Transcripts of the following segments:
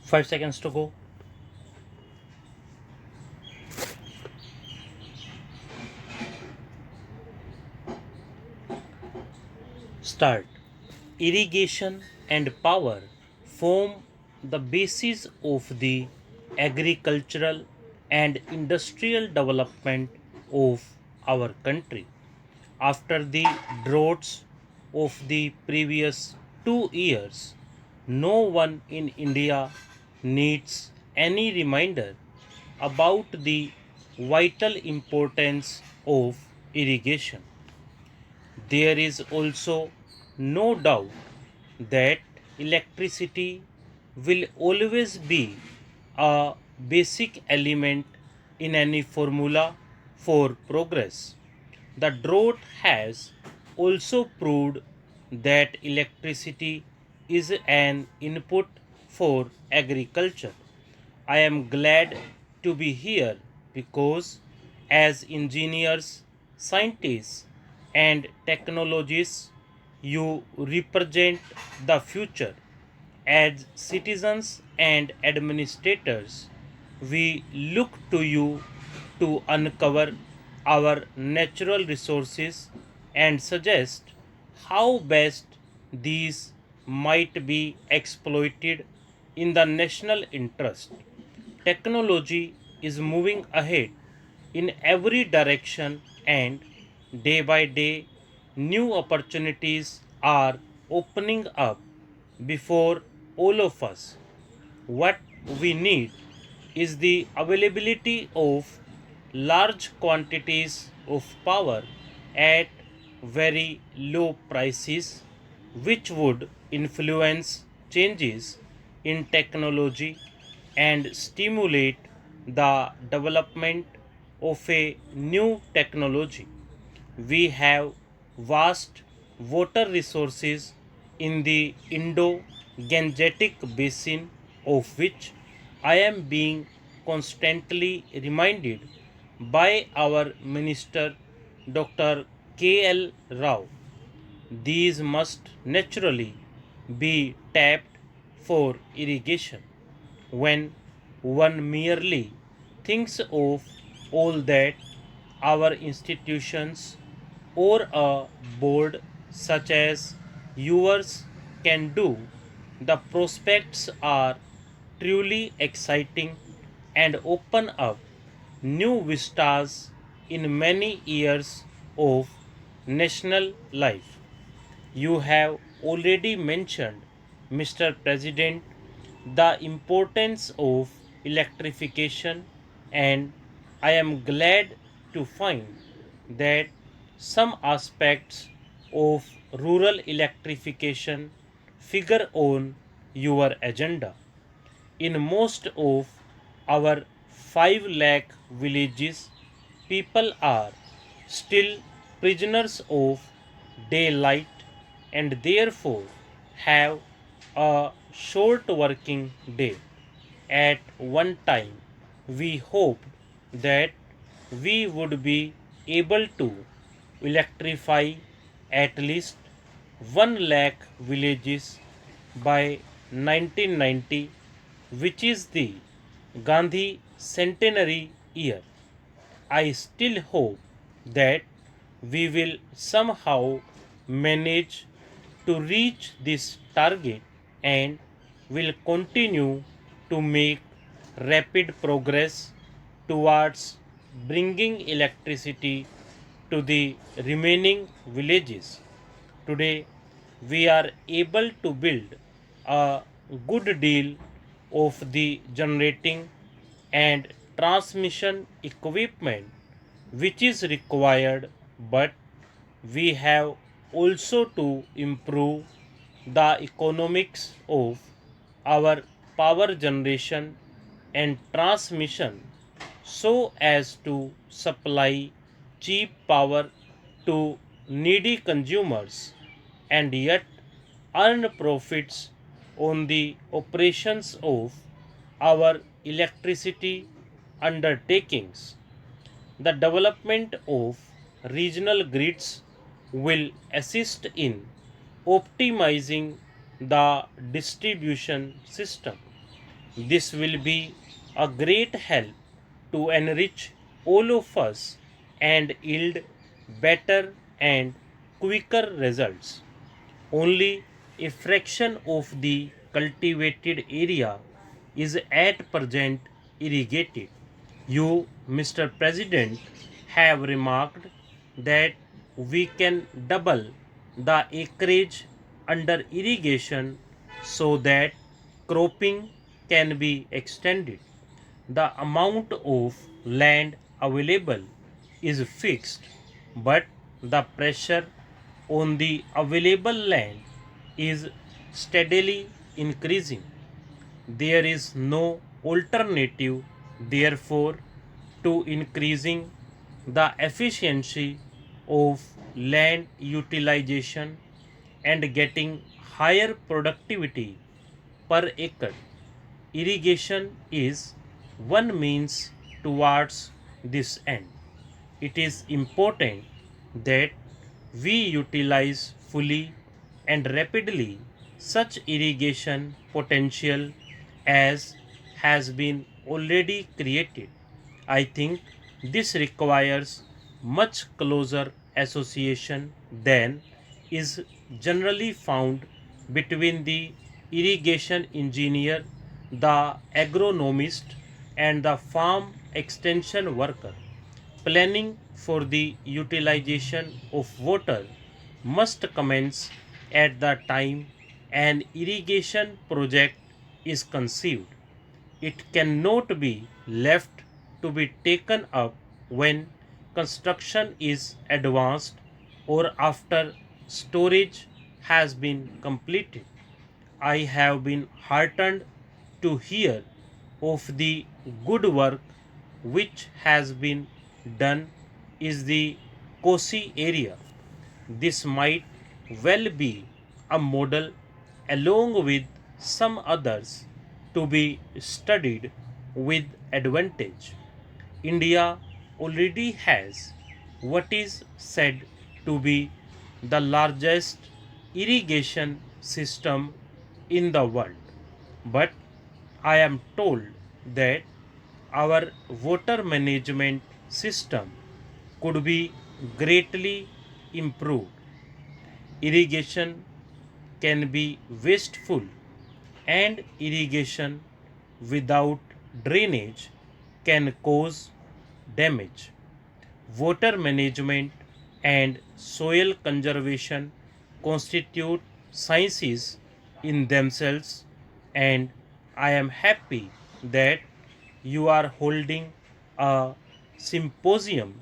5 seconds to go. Start. Irrigation and power form the basis of the agricultural and industrial development of our country. After the droughts of the previous 2 years, no one in India needs any reminder about the vital importance of irrigation. There is also no doubt that electricity will always be a basic element in any formula for progress. The drought has also proved that electricity is an input for agriculture. I am glad to be here because, as engineers, scientists, and technologists, you represent the future. As citizens and administrators, we look to you to uncover our natural resources and suggest how best these might be exploited in the national interest. Technology is moving ahead in every direction, and day by day, new opportunities are opening up before all of us. What we need is the availability of large quantities of power at very low prices, which would influence changes in technology and stimulate the development of a new technology. We have vast water resources in the Indo Gangetic basin, of which I am being constantly reminded by our Minister Dr. K.L. Rao. These must naturally be tapped for irrigation. When one merely thinks of all that our institutions or a board such as yours can do, the prospects are truly exciting and open up new vistas in many years of national life. You have already mentioned, Mr. President, the importance of electrification, and I am glad to find that some aspects of rural electrification figure on your agenda. In most of our 5 lakh villages, people are still prisoners of daylight and therefore have a short working day. At one time, we hoped that we would be able to electrify at least 1 lakh villages by 1990, which is the Gandhi centenary year. I still hope that we will somehow manage to reach this target and will continue to make rapid progress towards bringing electricity to the remaining villages. Today, we are able to build a good deal of the generating and transmission equipment which is required, but we have also to improve the economics of our power generation and transmission so as to supply cheap power to needy consumers and yet earn profits on the operations of our electricity undertakings. The development of regional grids will assist in optimizing the distribution system. This will be a great help to enrich all of us and yield better and quicker results. Only a fraction of the cultivated area is at present irrigated. You, Mr. President, have remarked that we can double the acreage under irrigation so that cropping can be extended. The amount of land available is fixed, but the pressure on the available land is steadily increasing. There is no alternative, therefore, to increasing the efficiency of land utilization and getting higher productivity per acre. Irrigation is one means towards this end. It is important that we utilize fully and rapidly such irrigation potential as has been already created. I think this requires much closer association than is generally found between the irrigation engineer, the agronomist, and the farm extension worker. Planning for the utilization of water must commence at the time an irrigation project is conceived. It cannot be left to be taken up when construction is advanced or after storage has been completed. I have been heartened to hear of the good work which has been done is the Kosi area. This might well be a model along with some others to be studied with advantage. India already has what is said to be the largest irrigation system in the world. But I am told that our water management system could be greatly improved. Irrigation can be wasteful, and irrigation without drainage can cause damage. Water management and soil conservation constitute sciences in themselves, and I am happy that you are holding a symposium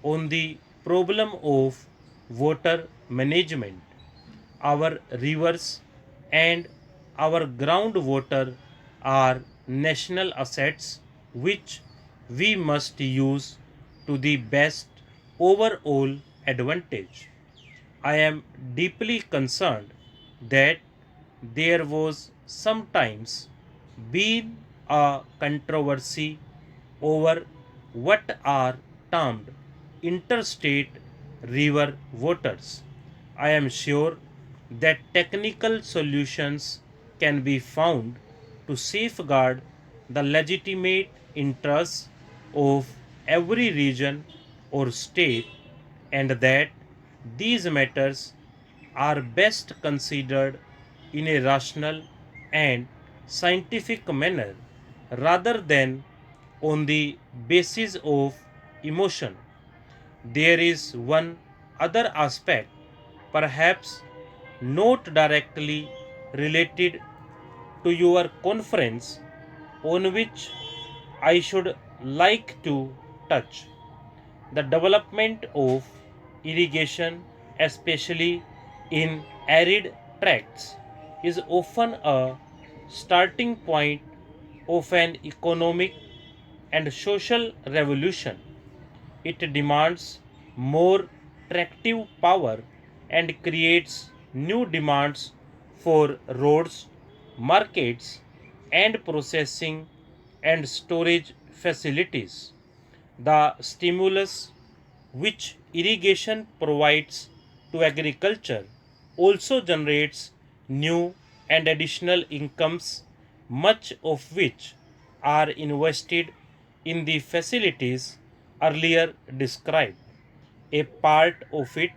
on the problem of water management. Our rivers and our groundwater are national assets which we must use to the best overall advantage. I am deeply concerned that there was sometimes been a controversy over what are termed interstate river waters. I am sure that technical solutions can be found to safeguard the legitimate interests of every region or state, and that these matters are best considered in a rational and scientific manner rather than on the basis of emotion. There is one other aspect, perhaps not directly related to your conference, on which I should like to touch. The development of irrigation, especially in arid tracts, is often a starting point of an economic and social revolution. It demands more tractive power and creates new demands for roads, markets, and processing and storage facilities. The stimulus which irrigation provides to agriculture also generates new and additional incomes much of which are invested in the facilities earlier described. A part of it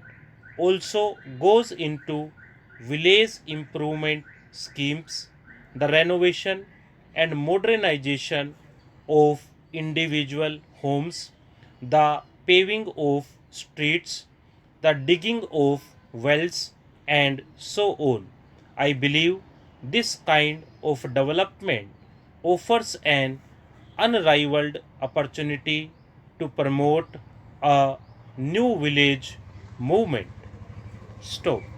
also goes into village improvement schemes, the renovation and modernization of individual homes, the paving of streets, the digging of wells, and so on. I believe this kind of development offers an unrivaled opportunity to promote a new village movement. Stop.